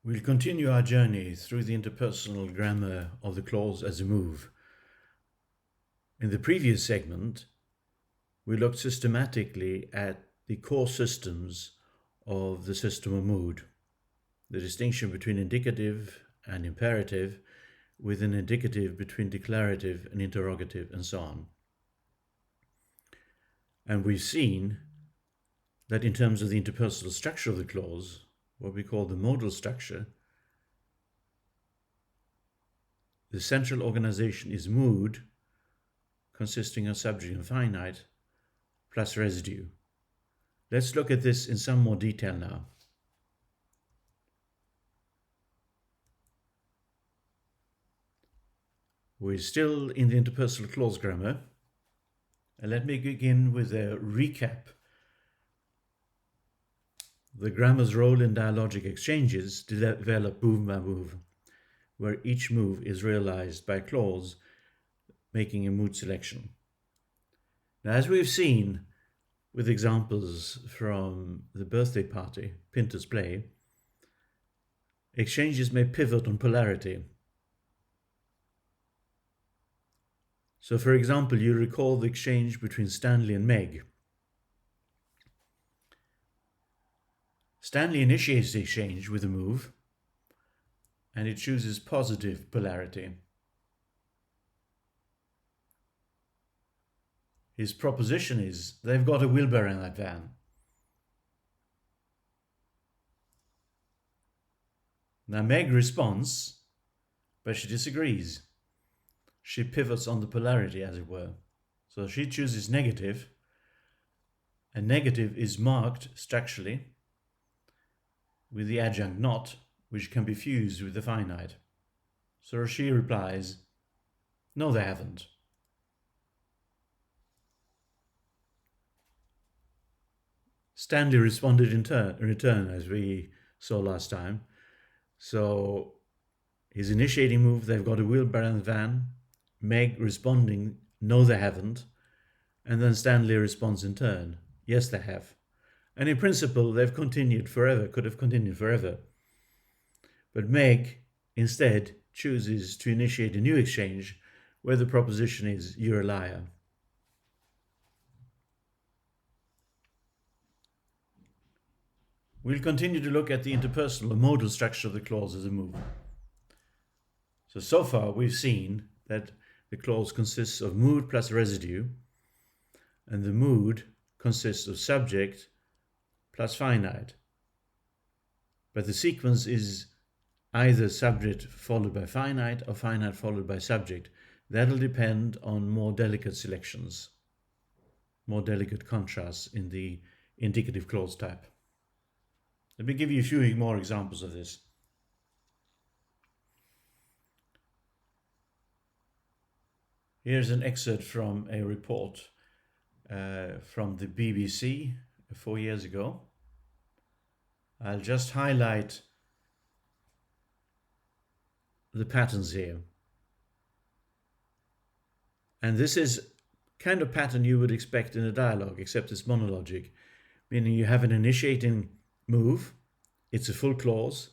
We'll continue our journey through the interpersonal grammar of the clause as a move. In the previous segment, we looked systematically at the core systems of the system of mood, the distinction between indicative and imperative, with an indicative between declarative and interrogative, and so on. And we've seen that in terms of the interpersonal structure of the clause, what we call the modal structure, the central organization is mood, consisting of subject and finite, plus residue. Let's look at this in some more detail now. We're still in the interpersonal clause grammar, and let me begin with a recap. The grammar's role in dialogic exchanges develop move by move, where each move is realized by a clause making a mood selection. Now, as we've seen with examples from the birthday party, Pinter's play, exchanges may pivot on polarity. So, for example, you recall the exchange between Stanley and Meg. Stanley initiates the exchange with a move, and it chooses positive polarity. His proposition is, they've got a wheelbarrow in that van. Now Meg responds, but she disagrees. She pivots on the polarity, as it were. So she chooses negative, and negative is marked structurally with the adjunct not, which can be fused with the finite. So she replies, no, they haven't. Stanley responded in return, as we saw last time. So his initiating move, they've got a wheelbarrow in the van. Meg responding, no, they haven't. And then Stanley responds in turn, yes, they have. And in principle, they've continued forever, could have continued forever. But Meg, instead, chooses to initiate a new exchange where the proposition is, you're a liar. We'll continue to look at the interpersonal or modal structure of the clause as a move. So far we've seen that the clause consists of mood plus residue, and the mood consists of subject plus finite. But the sequence is either subject followed by finite or finite followed by subject. That'll depend on more delicate selections, more delicate contrasts in the indicative clause type. Let me give you a few more examples of this. Here's an excerpt from a report from the BBC 4 years ago. I'll just highlight the patterns here. And this is kind of pattern you would expect in a dialogue, except it's monologic, meaning you have an initiating move, it's a full clause,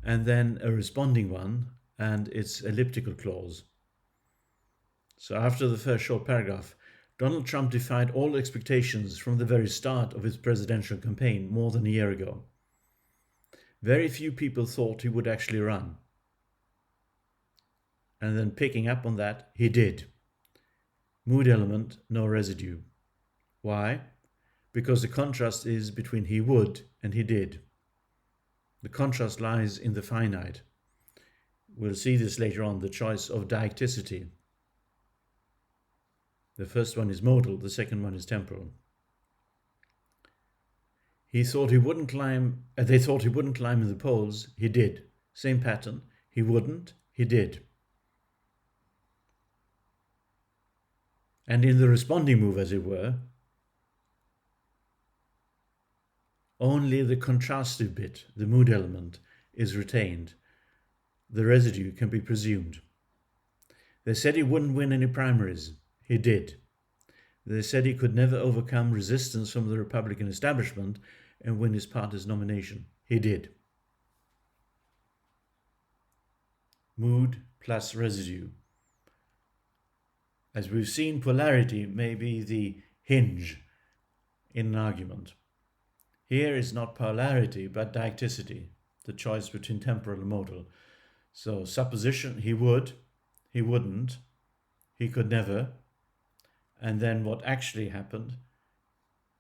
and then a responding one, and it's elliptical clause. So after the first short paragraph, Donald Trump defied all expectations from the very start of his presidential campaign more than a year ago. Very few people thought he would actually run. And then picking up on that, he did. Mood element, no residue. Why? Because the contrast is between he would and he did. The contrast lies in the finite. We'll see this later on, the choice of diacticity. The first one is modal, the second one is temporal. They thought he wouldn't climb in the polls, he did. Same pattern, he wouldn't, he did. And in the responding move, as it were, only the contrastive bit, the mood element, is retained. The residue can be presumed. They said he wouldn't win any primaries. He did. They said he could never overcome resistance from the Republican establishment and win his party's nomination. He did. mood plus residue. As we've seen, polarity may be the hinge in an argument. Here is not polarity, but diacticity, the choice between temporal and modal. So supposition, he would, he wouldn't, he could never, and then what actually happened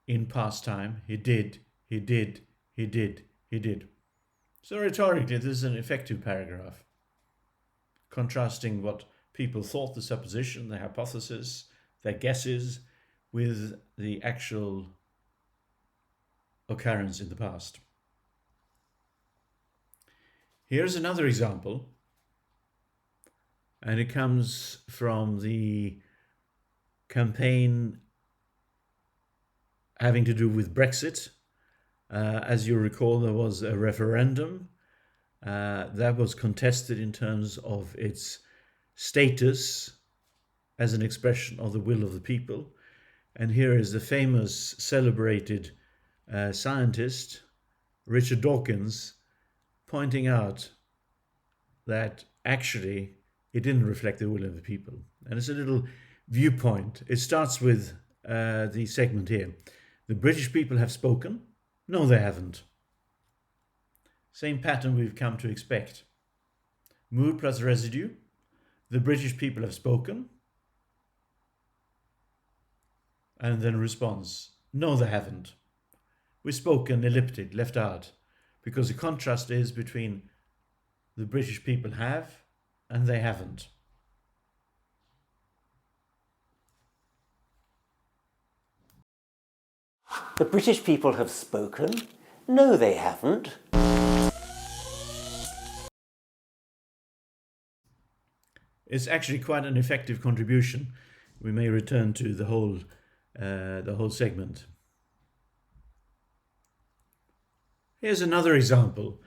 in past time, he did, he did, he did, he did. So rhetorically, this is an effective paragraph, contrasting what people thought, the supposition, the hypothesis, their guesses, with the actual occurrence in the past. Here's another example, and it comes from the campaign having to do with Brexit. As you recall, there was a referendum that was contested in terms of its status as an expression of the will of the people. And here is the famous, celebrated scientist, Richard Dawkins, pointing out that actually it didn't reflect the will of the people. And it's a little viewpoint. It starts with the segment here. The British people have spoken. No, they haven't. Same pattern we've come to expect. Mood plus residue. The British people have spoken. And then response. No, they haven't. We've spoken, elliptic, left out. Because the contrast is between the British people have and they haven't. The British people have spoken. No, they haven't. It's actually quite an effective contribution. We may return to the whole segment. Here's another example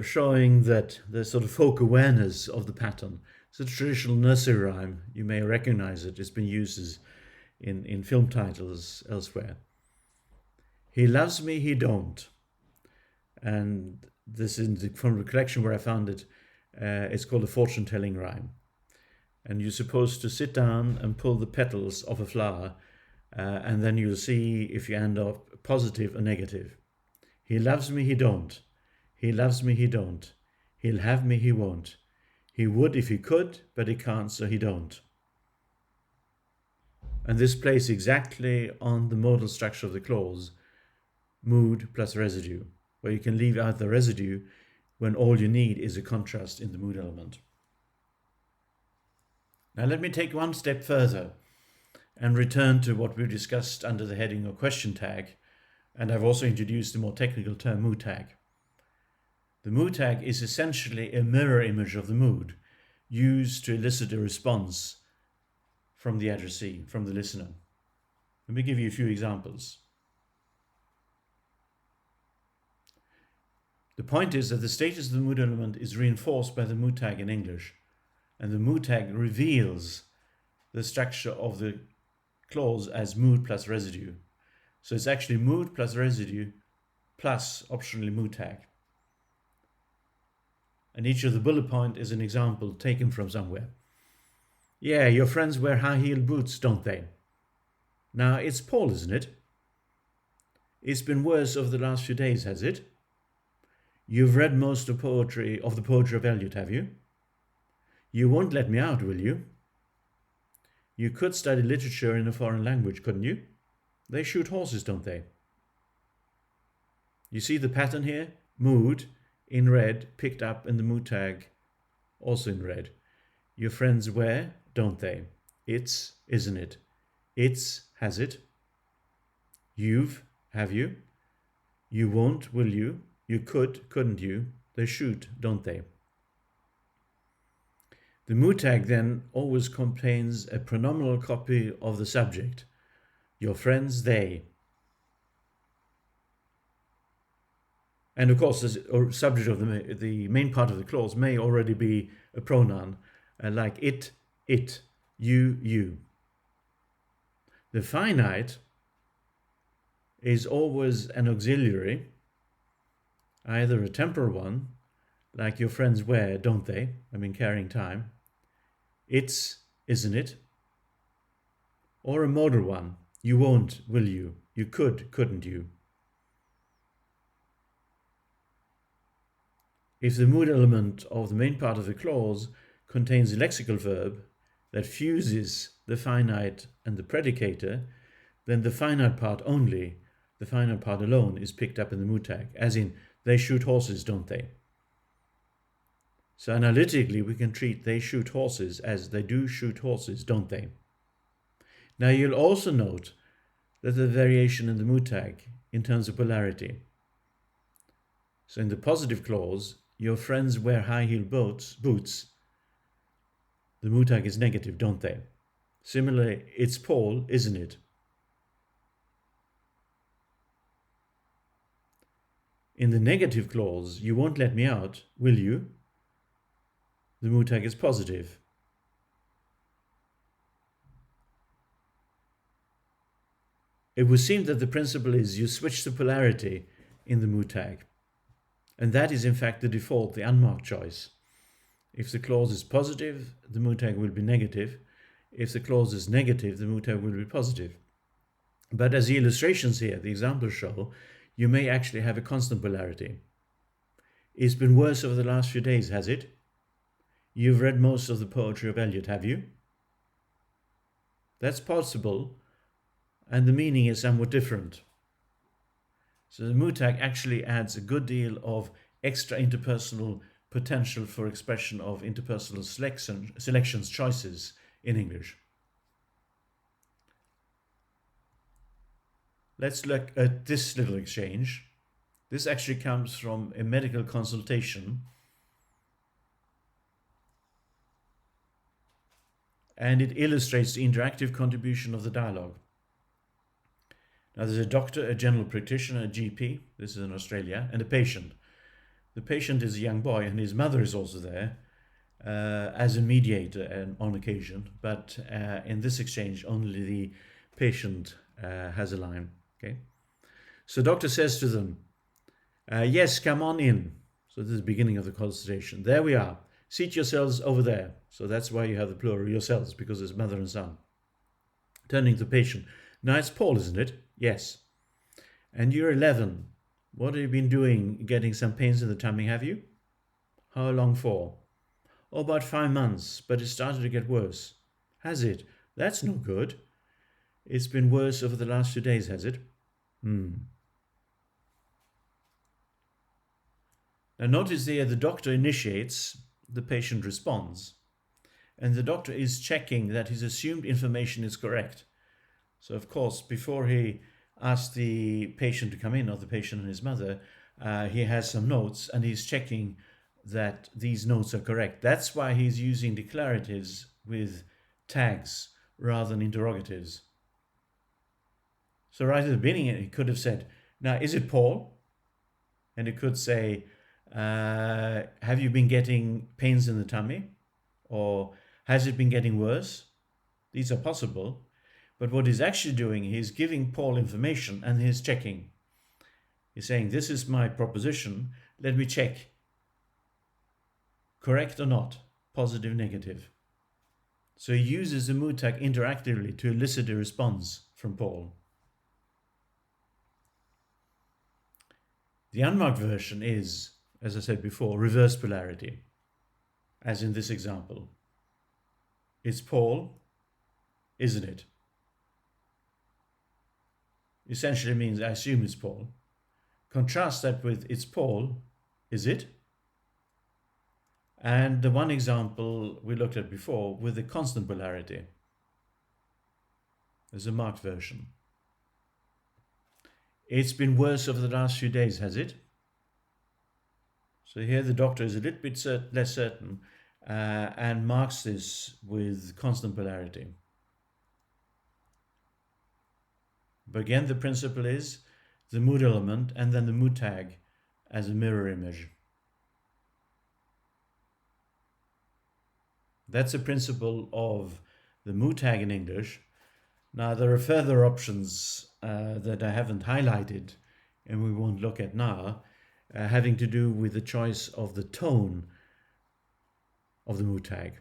showing that the sort of folk awareness of the pattern. It's a traditional nursery rhyme. You may recognize it. It's been used in film titles elsewhere. He loves me, he don't. And this is from the collection where I found it. It's called a fortune-telling rhyme. And you're supposed to sit down and pull the petals of a flower, and then you'll see if you end up positive or negative. He loves me, he don't. He loves me, he don't. He'll have me, he won't. He would if he could, but he can't, so he don't. And this plays exactly on the modal structure of the clause, mood plus residue, where you can leave out the residue when all you need is a contrast in the mood element. Now let me take one step further and return to what we discussed under the heading of question tag, and I've also introduced the more technical term Moodtag. The Moodtag is essentially a mirror image of the mood, used to elicit a response from the addressee, from the listener. Let me give you a few examples. The point is that the status of the mood element is reinforced by the Moodtag in English, and the Moodtag reveals the structure of the clause as mood plus residue. So it's actually mood plus residue plus optionally Moodtag. And each of the bullet point is an example taken from somewhere. Yeah, your friends wear high-heeled boots, don't they? Now, it's Paul, isn't it? It's been worse over the last few days, has it? You've read most of the poetry of Eliot, have you? You won't let me out, will you? You could study literature in a foreign language, couldn't you? They shoot horses, don't they? You see the pattern here? Mood, in red, picked up in the Moodtag, also in red. Your friends wear, don't they? It's, isn't it? It's, has it? You've, have you? You won't, will you? You could, couldn't you? They shoot, don't they? The Moodtag then always contains a pronominal copy of the subject. Your friends, they. And of course, the subject of the main part of the clause may already be a pronoun, like it, you. The finite is always an auxiliary, either a temporal one, like your friends wear, don't they? I mean, carrying time. It's, isn't it? Or a modal one. You won't, will you? You could, couldn't you? If the mood element of the main part of the clause contains a lexical verb that fuses the finite and the predicator, then the finite part only, the finite part alone, is picked up in the mood tag, as in, they shoot horses, don't they? So analytically, we can treat they shoot horses as they do shoot horses, don't they? Now you'll also note that the variation in the mood tag in terms of polarity. So in the positive clause, your friends wear high heel boots, the mood tag is negative, don't they? Similarly, it's Paul, isn't it? In the negative clause, you won't let me out, will you? The mood tag is positive. It would seem that the principle is you switch the polarity in the mood tag. And that is in fact the default, the unmarked choice. If the clause is positive, the mood tag will be negative. If the clause is negative, the mood tag will be positive. But as the illustrations here, the examples show, you may actually have a constant polarity. It's been worse over the last few days, has it? You've read most of the poetry of Eliot, have you? That's possible, and the meaning is somewhat different. So the mood tag actually adds a good deal of extra interpersonal potential for expression of interpersonal selections, choices in English. Let's look at this little exchange. This actually comes from a medical consultation, and it illustrates the interactive contribution of the dialogue. Now there's a doctor, a general practitioner, a GP, this is in Australia, and a patient. The patient is a young boy and his mother is also there as a mediator on occasion, but in this exchange only the patient has a line. Okay, so doctor says to them, yes, come on in. So this is the beginning of the consultation. There we are. Seat yourselves over there. So that's why you have the plural, yourselves, because it's mother and son. Turning to the patient. Now it's Paul, isn't it? Yes. And you're 11. What have you been doing? Getting some pains in the tummy, have you? How long for? Oh, about 5 months, but it started to get worse. Has it? That's no good. It's been worse over the last few days, has it? Now notice there the doctor initiates, the patient responds, and the doctor is checking that his assumed information is correct. So of course, before he asks the patient to come in, or the patient and his mother, he has some notes and he's checking that these notes are correct. That's why he's using declaratives with tags rather than interrogatives. So right at the beginning, he could have said, now, is it Paul? And it could say, have you been getting pains in the tummy? Or has it been getting worse? These are possible. But what he's actually doing, he's giving Paul information and he's checking. He's saying, this is my proposition. Let me check. Correct or not? Positive, negative. So he uses the mood tag interactively to elicit a response from Paul. The unmarked version is, as I said before, reverse polarity, as in this example. It's Paul, isn't it? Essentially means I assume it's Paul. Contrast that with it's Paul, is it? And the one example we looked at before with the constant polarity. There's a marked version. It's been worse over the last few days, has it? So here the doctor is a little bit less certain and marks this with constant polarity. But again, the principle is the mood element and then the mood tag as a mirror image. That's the principle of the mood tag in English. Now, there are further options that I haven't highlighted and we won't look at now. having to do with the choice of the tone of the Moodtag.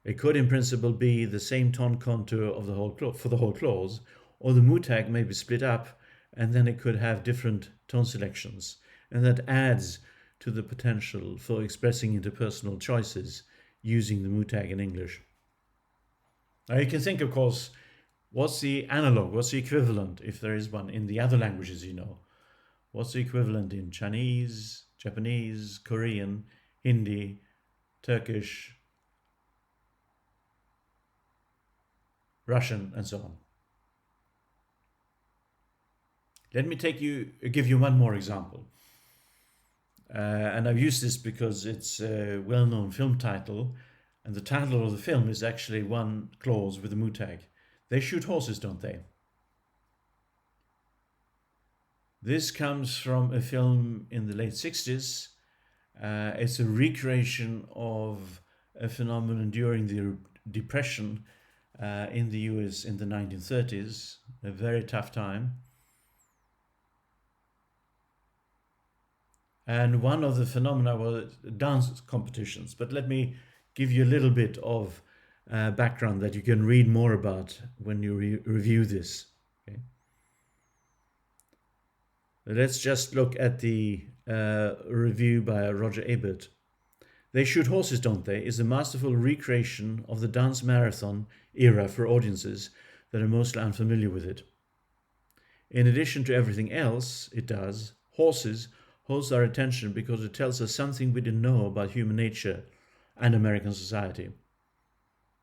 It could in principle be the same tone contour of the whole for the whole clause, or the Moodtag may be split up and then it could have different tone selections, and that adds to the potential for expressing interpersonal choices using the Moodtag in English. Now you can think, of course, what's the analog, what's the equivalent, if there is one, in the other languages you know? What's the equivalent in Chinese, Japanese, Korean, Hindi, Turkish, Russian, and so on? Let me give you one more example. And I've used this because it's a well-known film title, and the title of the film is actually one clause with a Moodtag. They shoot horses, don't they? This comes from a film in the late 60s. It's a recreation of a phenomenon during the Depression in the US in the 1930s, a very tough time. And one of the phenomena was dance competitions. But let me give you a little bit of background that you can read more about when you review this. Okay? Let's just look at the review by Roger Ebert. They Shoot Horses, Don't They? Is a masterful recreation of the dance marathon era for audiences that are mostly unfamiliar with it. In addition to everything else it does, Horses holds our attention because it tells us something we didn't know about human nature and American society.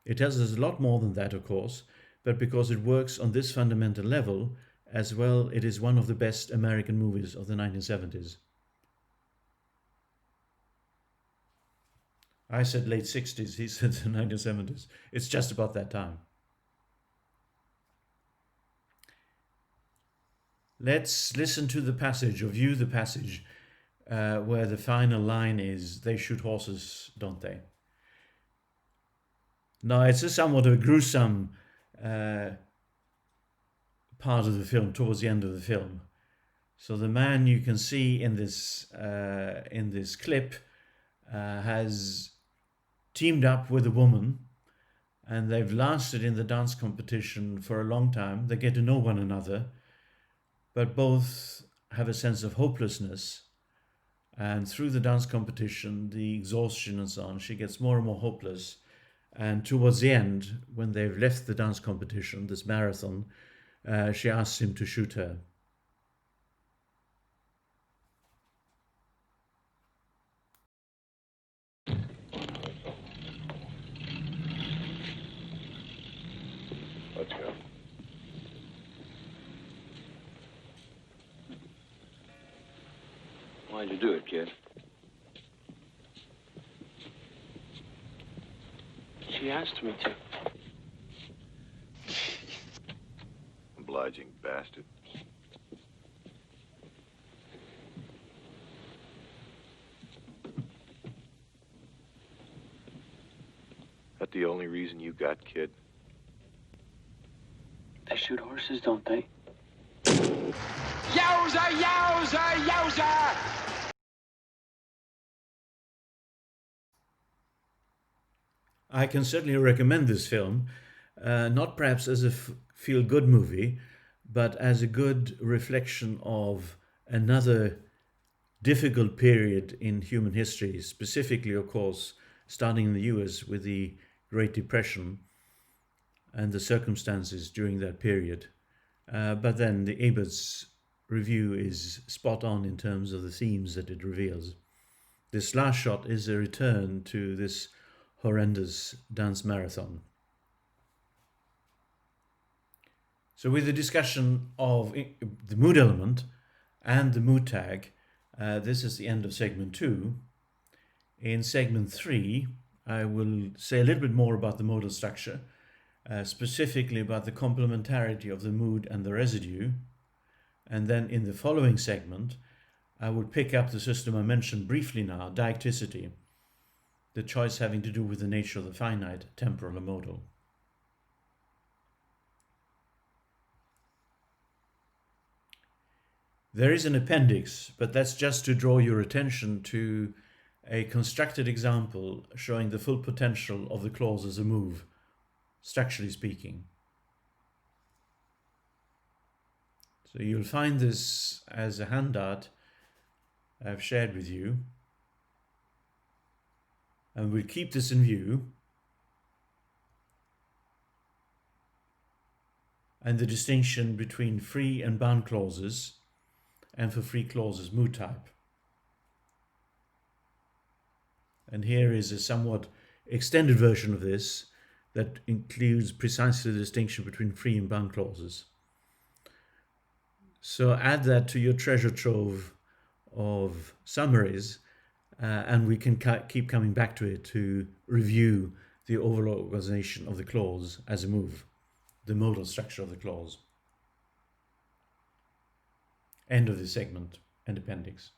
It tells us a lot more than that, of course, but because it works on this fundamental level as well, it is one of the best American movies of the 1970s. I said late 60s, he said the 1970s. It's just about that time. Let's listen to the passage, or view the passage, where the final line is, they shoot horses, don't they? Now, it's a somewhat of a gruesome part of the film, towards the end of the film. So the man you can see in this clip has teamed up with a woman, and they've lasted in the dance competition for a long time. They get to know one another, but both have a sense of hopelessness. And through the dance competition, the exhaustion and so on, she gets more and more hopeless. And towards the end, when they've left the dance competition, this marathon, she asks him to shoot her. Let's go. Why'd you do it, kid? She asked me to. Obliging bastard. That the only reason you got, kid? They shoot horses, don't they? Yowza, yowza, yowza! I can certainly recommend this film, not perhaps as a feel-good movie, but as a good reflection of another difficult period in human history, specifically, of course, starting in the US with the Great Depression and the circumstances during that period. But then the Ebert's review is spot on in terms of the themes that it reveals. This last shot is a return to this horrendous dance marathon. So with the discussion of the mood element and the Moodtag, this is the end of segment 2. In segment 3, I will say a little bit more about the modal structure, specifically about the complementarity of the mood and the residue. And then in the following segment, I will pick up the system I mentioned briefly now, diacticity, the choice having to do with the nature of the finite, temporal or modal. There is an appendix, but that's just to draw your attention to a constructed example showing the full potential of the clause as a move, structurally speaking. So you'll find this as a handout I've shared with you. And we'll keep this in view. And the distinction between free and bound clauses, and for free clauses, mood type. And here is a somewhat extended version of this that includes precisely the distinction between free and bound clauses. So add that to your treasure trove of summaries, and we can keep coming back to it to review the overall organization of the clause as a move, the modal structure of the clause. End of the segment and appendix.